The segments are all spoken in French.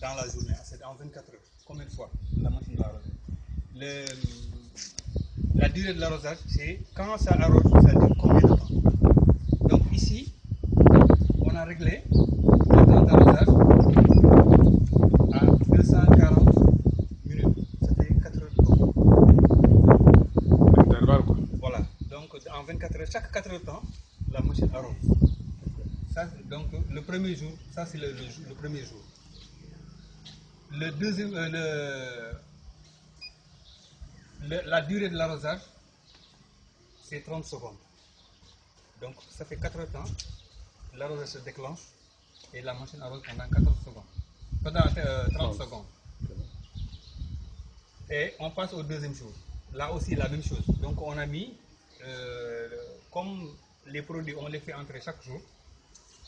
dans la journée, c'est en 24 heures. Combien de fois la machine va arroser? La durée de l'arrosage, c'est quand ça arrose, ça dure combien de temps? Donc ici, on a réglé le temps d'arrosage à 240 minutes. Ça fait 4 heures de temps. Voilà. Donc en 24 heures, chaque 4 heures de temps, la machine arrose. Ça, donc le premier jour, ça c'est le premier jour. Le deuxième, la durée de l'arrosage, c'est 30 secondes. Donc ça fait 4 heures de temps, l'arrosage se déclenche et la machine arrose pendant 14 secondes. Pendant 30 secondes. Et on passe au deuxième jour. Là aussi la même chose. Donc on a mis, comme les produits on les fait entrer chaque jour,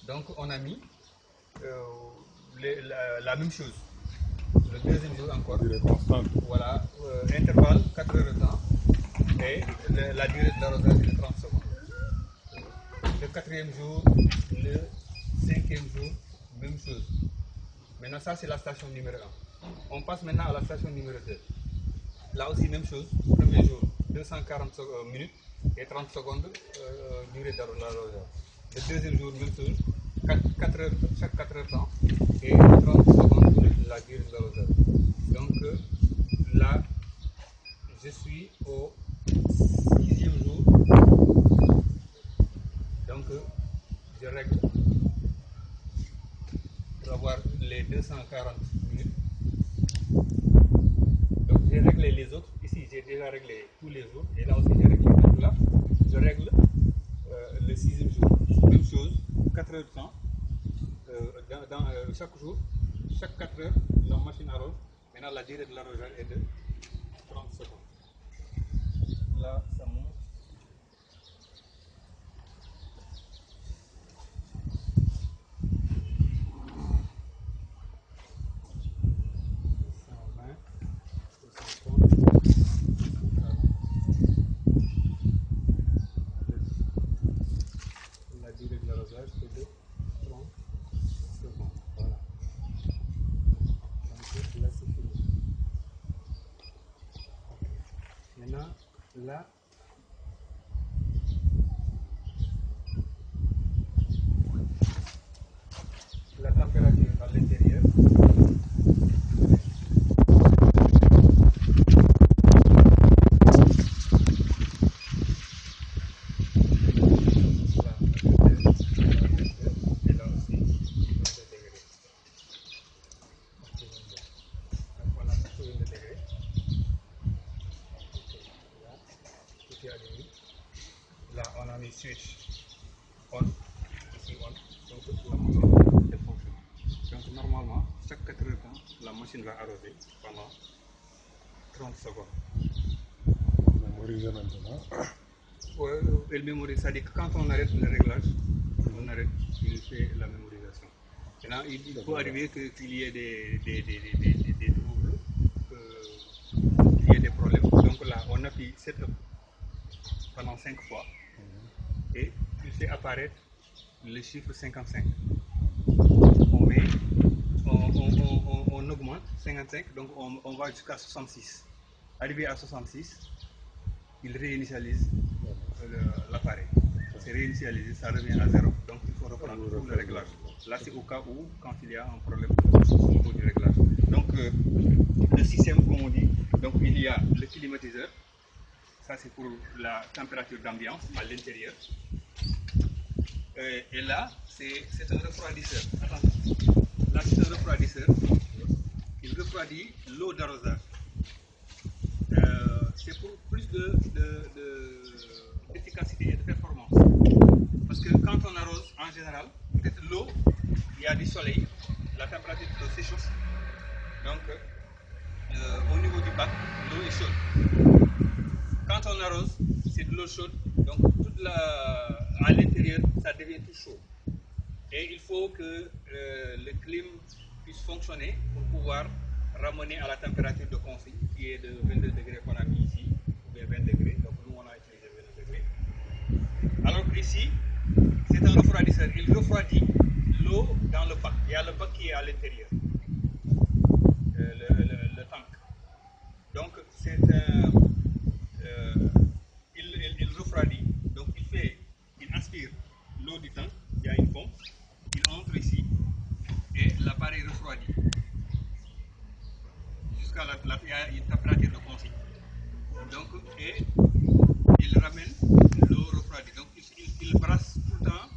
donc on a mis la même chose. Le deuxième jour encore. Voilà, intervalle 4 heures de temps et la durée de l'arrosage est de 30 secondes. Le quatrième jour, le cinquième jour, même chose. Maintenant ça c'est la station numéro 1. On passe maintenant à la station numéro 2. Là aussi même chose, premier jour 240 minutes et 30 secondes durée de l'arrosage. Le deuxième jour même chose, 4 heures, chaque 4 heures de temps et 30 secondes la durée de l'arrosage. Donc là je suis au 6e jour, donc je règle pour avoir les 240 minutes. Donc j'ai réglé les autres, ici j'ai déjà réglé tous les jours et là aussi j'ai réglé. Donc là je règle le 6e jour, même chose, 4 heures de temps, chaque jour, chaque 4 heures la machine arrose. Maintenant la durée de l'arrosage est de 30 secondes. Là ça monte. La durée de l'arrosage est de 30 secondes. Voilà. Donc là c'est fini. Maintenant là la température à l'intérieur. Là on a mis switch on, ici on, donc la machine elle fonctionne. Donc normalement chaque 4 heures de temps la machine va arroser pendant 30 secondes. Mémoriser maintenant. Elle mémorise, c'est-à-dire que quand on arrête le réglage, on arrête, il fait la mémorisation. Maintenant il peut arriver qu'il y ait des troubles, qu'il y ait des problèmes. Donc là on appuie setup pendant 5 fois et il fait apparaître le chiffre 55. On augmente 55, donc on va jusqu'à 66. Arrivé à 66, il réinitialise l'appareil. C'est réinitialisé, ça revient à 0, donc il faut reprendre tout le réglage. Là c'est au cas où, quand il y a un problème au niveau du réglage. Donc le système, comme on dit, donc il y a le climatiseur. Ça c'est pour la température d'ambiance à l'intérieur. Et là, c'est un refroidisseur. Attention. Là, c'est un refroidisseur. Il refroidit l'eau d'arrosage. C'est pour plus d'efficacité et de performance. Parce que quand on arrose, en général, peut-être l'eau, il y a du soleil, la température de l'eau s'échauffe. Donc, au niveau du bac, l'eau est chaude. Quand on arrose, c'est de l'eau chaude, donc à l'intérieur, ça devient tout chaud. Et il faut que le clim puisse fonctionner pour pouvoir ramener à la température de consigne, qui est de 22 degrés qu'on a mis ici, ou bien 20 degrés, donc nous on a utilisé 22 degrés. Alors qu'ici, c'est un refroidisseur, il refroidit l'eau dans le bac, il y a le bac qui est à l'intérieur. l'appareil refroidit. Jusqu'à il y a une température de consigne. Donc, et il ramène l'eau refroidie. Donc, il brasse tout le temps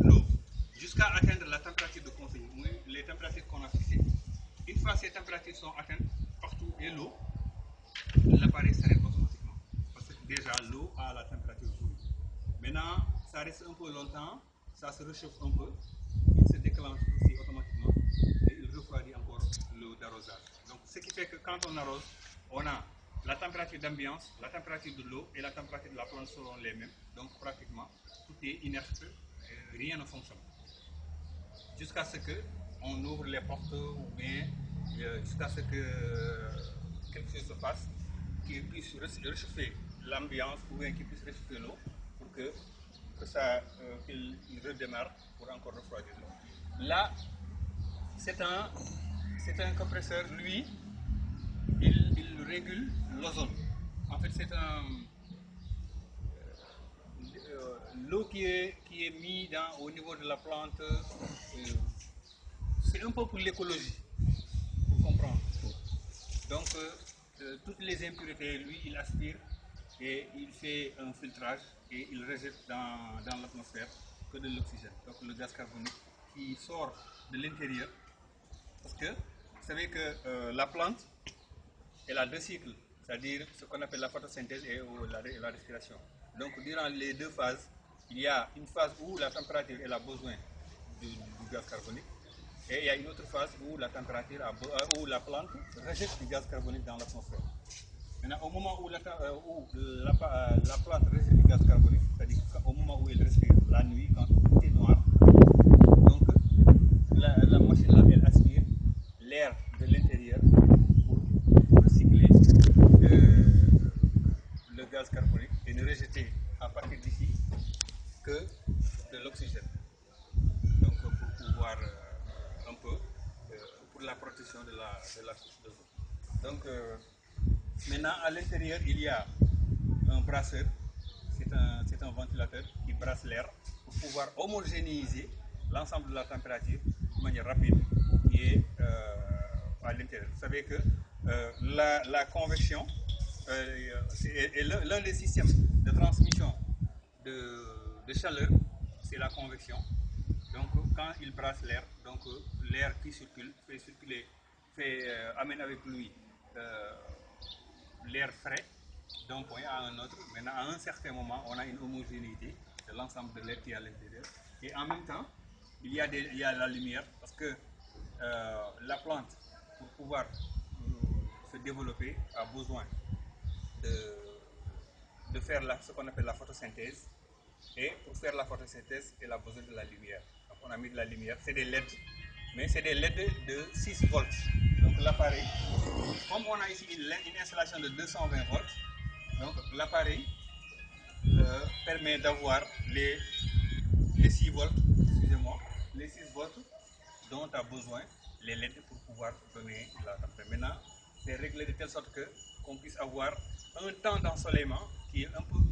l'eau jusqu'à atteindre la température de consigne, les températures qu'on a fixées. Une fois ces températures sont atteintes partout et l'eau, l'appareil s'arrête automatiquement. Parce que déjà l'eau a la température voulue. Maintenant, ça reste un peu longtemps, ça se réchauffe un peu, il se déclenche aussi automatiquement et il refroidit encore l'eau d'arrosage. Donc, ce qui fait que quand on arrose, on a la température d'ambiance, la température de l'eau et la température de la plante seront les mêmes. Donc, pratiquement, tout est inerte, rien ne fonctionne. Jusqu'à ce qu'on ouvre les portes ou bien jusqu'à ce que quelque chose se passe qui puisse réchauffer l'ambiance ou bien qui puisse réchauffer l'eau pour qu'il redémarre pour encore refroidir l'eau. Là, c'est un compresseur, lui, il régule l'ozone. En fait, c'est l'eau qui est mise au niveau de la plante, c'est un peu pour l'écologie, pour comprendre. Donc, toutes les impuretés, lui, il aspire et il fait un filtrage et il rejette dans l'atmosphère que de l'oxygène, donc le gaz carbonique qui sort de l'intérieur. Parce que vous savez que la plante, elle a deux cycles, c'est-à-dire ce qu'on appelle la photosynthèse et la respiration. Donc, durant les deux phases, il y a une phase où la température, elle a besoin du gaz carbonique. Et il y a une autre phase où la température, où la plante rejette du gaz carbonique dans l'atmosphère. Maintenant, au moment où la plante rejette du gaz carbonique, c'est-à-dire au moment où elle respire, la nuit, quand tout est noir, donc la machine là, elle aspire l'air de l'intérieur pour recycler le gaz carbonique et ne rejeter à partir d'ici que de l'oxygène. Donc pour pouvoir un peu pour la protection de la couche de l'eau. Donc maintenant à l'intérieur il y a un brasseur, c'est un ventilateur qui brasse l'air pour pouvoir homogénéiser l'ensemble de la température de manière rapide qui est à l'intérieur. Vous savez que la convection est l'un des systèmes de transmission de chaleur, c'est la convection. Donc quand il brasse l'air, donc l'air qui circule fait circuler, amène avec lui l'air frais d'un point à un autre. Maintenant, à un certain moment, on a une homogénéité de l'ensemble de l'air qui est à l'intérieur. Et en même temps, il y a la lumière parce que la plante, pour pouvoir se développer, a besoin de faire ce qu'on appelle la photosynthèse. Et pour faire la photosynthèse, elle a besoin de la lumière. Donc on a mis de la lumière, c'est des LED, mais c'est des LED de 6 volts. Donc l'appareil, comme on a ici une installation de 220 volts, donc l'appareil permet d'avoir les 6 volts, excusez-moi, les 6 volts dont a besoin les LED pour pouvoir donner la température. Maintenant, c'est réglé de telle sorte qu'on puisse avoir un temps d'ensoleillement qui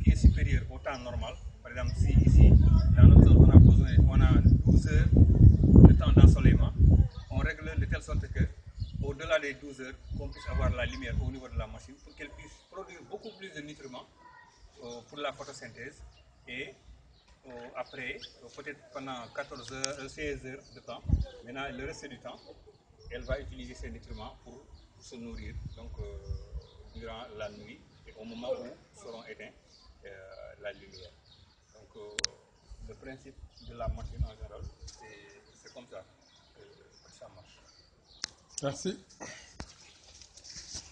est supérieur au temps normal. Par exemple, si ici, dans notre zone, on a 12 heures de temps d'ensoleillement, on règle de telle sorte au-delà des 12 heures, qu'on puisse avoir la lumière au niveau de la machine pour qu'elle puisse produire beaucoup plus de nutriments pour la photosynthèse. Et après, peut-être pendant 14 heures, 16 heures de temps, maintenant le reste du temps, elle va utiliser ces nutriments pour se nourrir donc, durant la nuit et au moment où seront éteints la lumière. Donc le principe de la machine en général, c'est comme ça que ça marche. Merci.